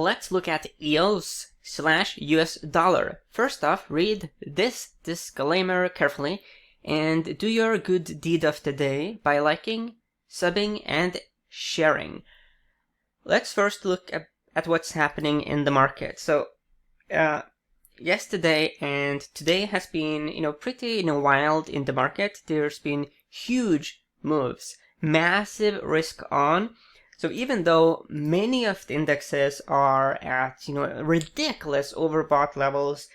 let's look at EOS/US dollar. First off, read this disclaimer carefully and do your good deed of the day by liking, subbing, and sharing. Let's first look at what's happening in the market. So, yesterday and today has been, pretty, wild in the market. There's been huge moves, massive risk on. So even though many of the indexes are at, ridiculous overbought levels,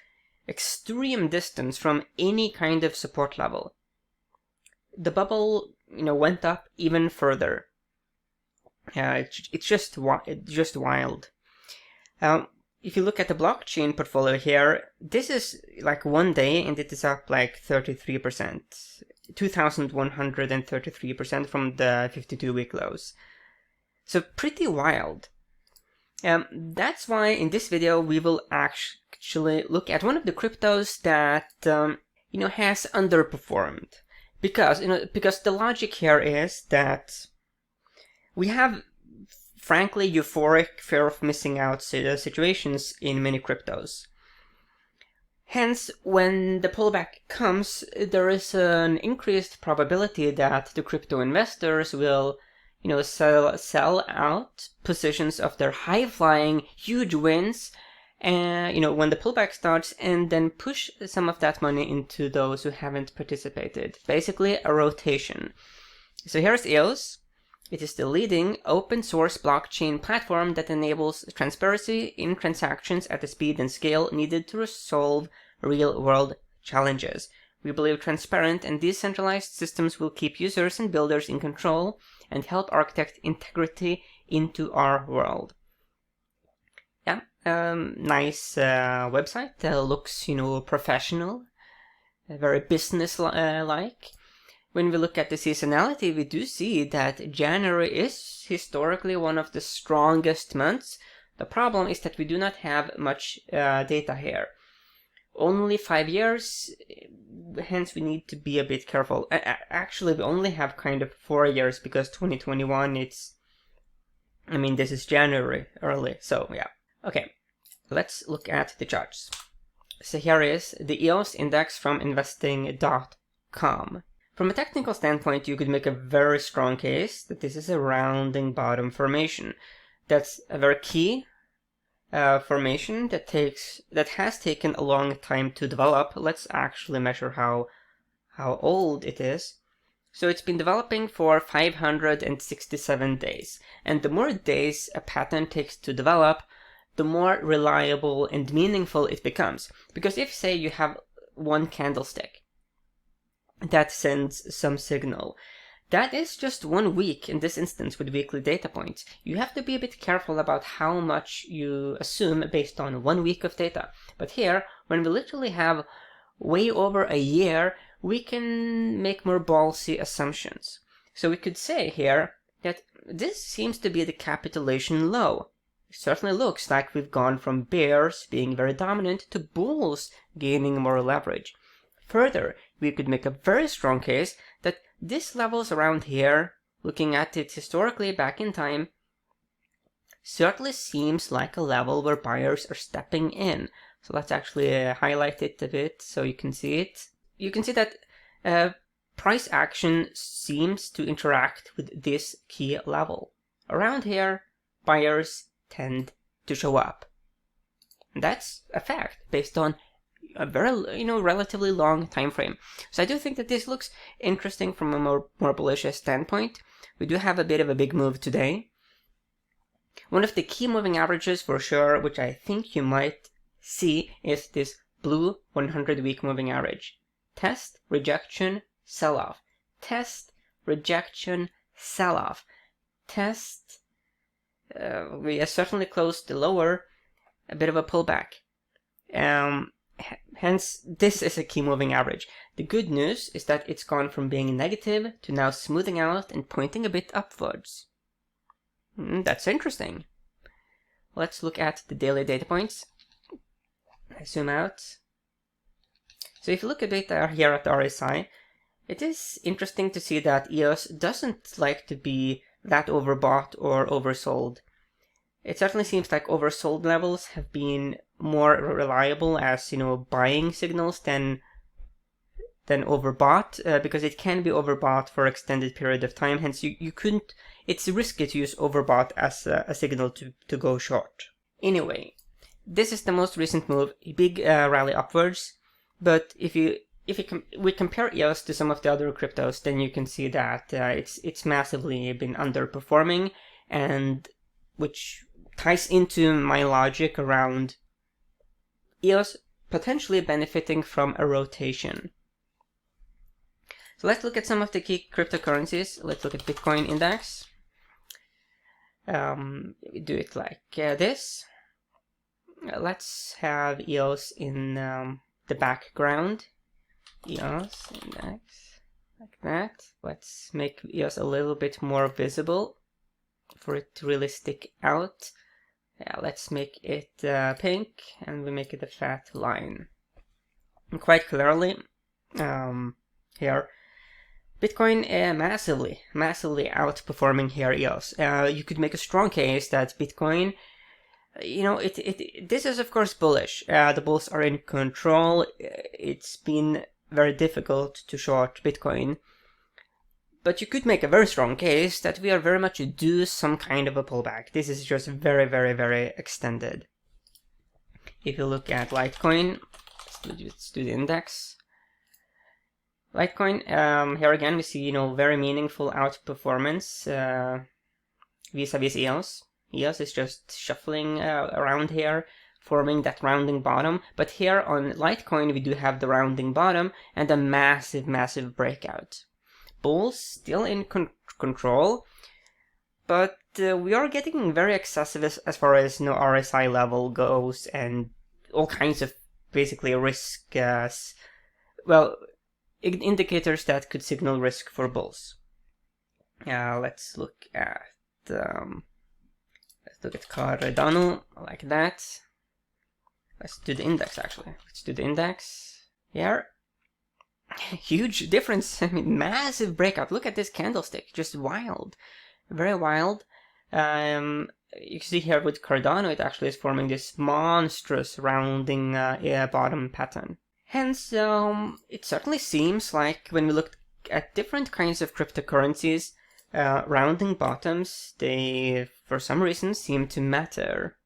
extreme distance from any kind of support level, the bubble, went up even further. It's just wild. If you look at the blockchain portfolio here, this is like one day and it is up like 33%, 2,133% from the 52-week lows. So pretty wild. That's why in this video we will actually look at one of the cryptos that has underperformed, because the logic here is that we have frankly euphoric fear of missing out situations in many cryptos. Hence, when the pullback comes, there is an increased probability that the crypto investors will sell out positions of their high-flying, huge wins, and when the pullback starts, and then push some of that money into those who haven't participated. Basically, a rotation. So here's EOS. It is the leading open-source blockchain platform that enables transparency in transactions at the speed and scale needed to resolve real-world challenges. We believe transparent and decentralized systems will keep users and builders in control and help architect integrity into our world. Yeah, nice website. Looks, professional, very business-like. When we look at the seasonality, we do see that January is historically one of the strongest months. The problem is that we do not have much data here. Only 5 years, hence we need to be a bit careful. Actually, we only have kind of 4 years because 2021, this is January early, so yeah. Okay, let's look at the charts. So here is the EOS index from investing.com. From a technical standpoint, you could make a very strong case that this is a rounding bottom formation. That's a very key formation that has taken a long time to develop. Let's actually measure how old it is. So it's been developing for 567 days. And the more days a pattern takes to develop, the more reliable and meaningful it becomes. Because if, say, you have one candlestick that sends some signal, that is just 1 week in this instance with weekly data points. You have to be a bit careful about how much you assume based on 1 week of data. But here, when we literally have way over a year, we can make more ballsy assumptions. So we could say here that this seems to be the capitulation low. It certainly looks like we've gone from bears being very dominant to bulls gaining more leverage. Further, we could make a very strong case that this levels around here, looking at it historically back in time, certainly seems like a level where buyers are stepping in. So let's actually highlight it a bit so you can see it. You can see that price action seems to interact with this key level. Around here, buyers tend to show up. And that's a fact based on a very, relatively long time frame. So I do think that this looks interesting from a more bullish standpoint. We do have a bit of a big move today. One of the key moving averages for sure, which I think you might see, is this blue 100-week moving average. Test, rejection, sell-off. Test, rejection, sell-off. Test, we are certainly close to lower, a bit of a pullback. Hence, this is a key moving average. The good news is that it's gone from being negative to now smoothing out and pointing a bit upwards. That's interesting. Let's look at the daily data points. I zoom out. So if you look at data here at the RSI, it is interesting to see that EOS doesn't like to be that overbought or oversold. It certainly seems like oversold levels have been more reliable as, buying signals than overbought, because it can be overbought for extended period of time. Hence, you couldn't. It's risky to use overbought as a signal to go short. Anyway, this is the most recent move, a big rally upwards. But if we compare EOS to some of the other cryptos, then you can see that it's massively been underperforming, and which ties into my logic around EOS potentially benefiting from a rotation. So let's look at some of the key cryptocurrencies. Let's look at Bitcoin index. We do it like this. Let's have EOS in the background. EOS index, like that. Let's make EOS a little bit more visible for it to really stick out. Yeah, let's make it pink, and we make it a fat line. And quite clearly, here, Bitcoin massively outperforming here EOS. You could make a strong case that Bitcoin, this is of course bullish. The bulls are in control. It's been very difficult to short Bitcoin. But you could make a very strong case that we are very much due some kind of a pullback. This is just very, very, very extended. If you look at Litecoin, let's do the index. Litecoin, here again we see, very meaningful outperformance vis-a-vis EOS. EOS is just shuffling around here, forming that rounding bottom. But here on Litecoin we do have the rounding bottom and a massive, massive breakout. Bulls still in control, but we are getting very excessive as far as RSI level goes, and all kinds of basically risk, indicators that could signal risk for bulls. Let's look at Cardano like that. Let's do the index actually. Let's do the index here. Huge difference. I mean, massive breakout. Look at this candlestick. Just wild. Very wild. You can see here with Cardano, it actually is forming this monstrous rounding bottom pattern. Hence, it certainly seems like when we look at different kinds of cryptocurrencies, rounding bottoms, they, for some reason, seem to matter.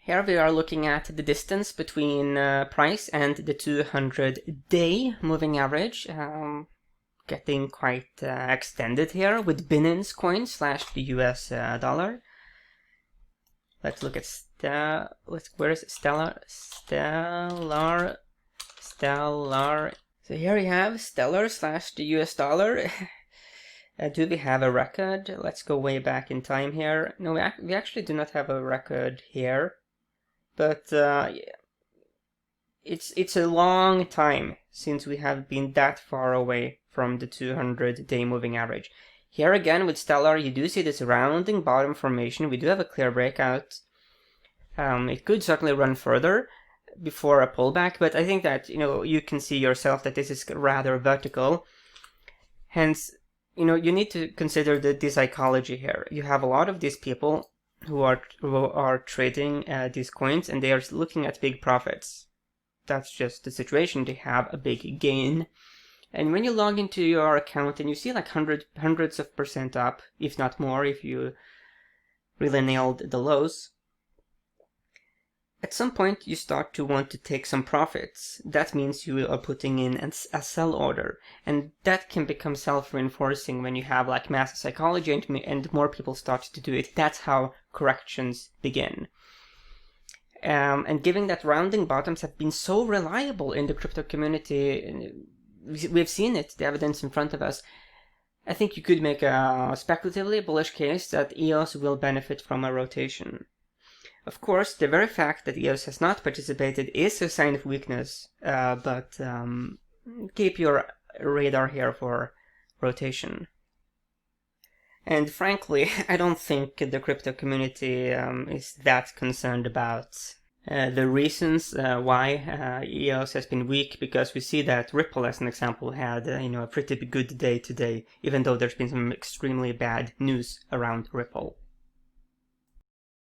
Here we are looking at the distance between price and the 200-day moving average, getting quite extended here with Binance coin / the US dollar. Let's look at where is it? Stellar. So here we have Stellar / the US dollar. Do we have a record? Let's go way back in time here. No, we actually do not have a record here. But it's a long time since we have been that far away from the 200-day moving average. Here again with Stellar, you do see this rounding bottom formation. We do have a clear breakout. It could certainly run further before a pullback, but I think that you can see yourself that this is rather vertical. Hence, you need to consider the psychology here. You have a lot of these people who are trading these coins, and they are looking at big profits. That's just the situation. They have a big gain, and when you log into your account and you see like hundreds of % up, if not more, if you really nailed the lows, at some point you start to want to take some profits. That means you are putting in a sell order, and that can become self-reinforcing when you have like mass psychology and more people start to do it. That's how corrections begin. And given that rounding bottoms have been so reliable in the crypto community, we've seen it, the evidence in front of us, I think you could make a speculatively bullish case that EOS will benefit from a rotation. Of course, the very fact that EOS has not participated is a sign of weakness, but keep your radar here for rotation. And frankly, I don't think the crypto community is that concerned about the reasons why EOS has been weak, because we see that Ripple, as an example, had a pretty good day today, even though there's been some extremely bad news around Ripple.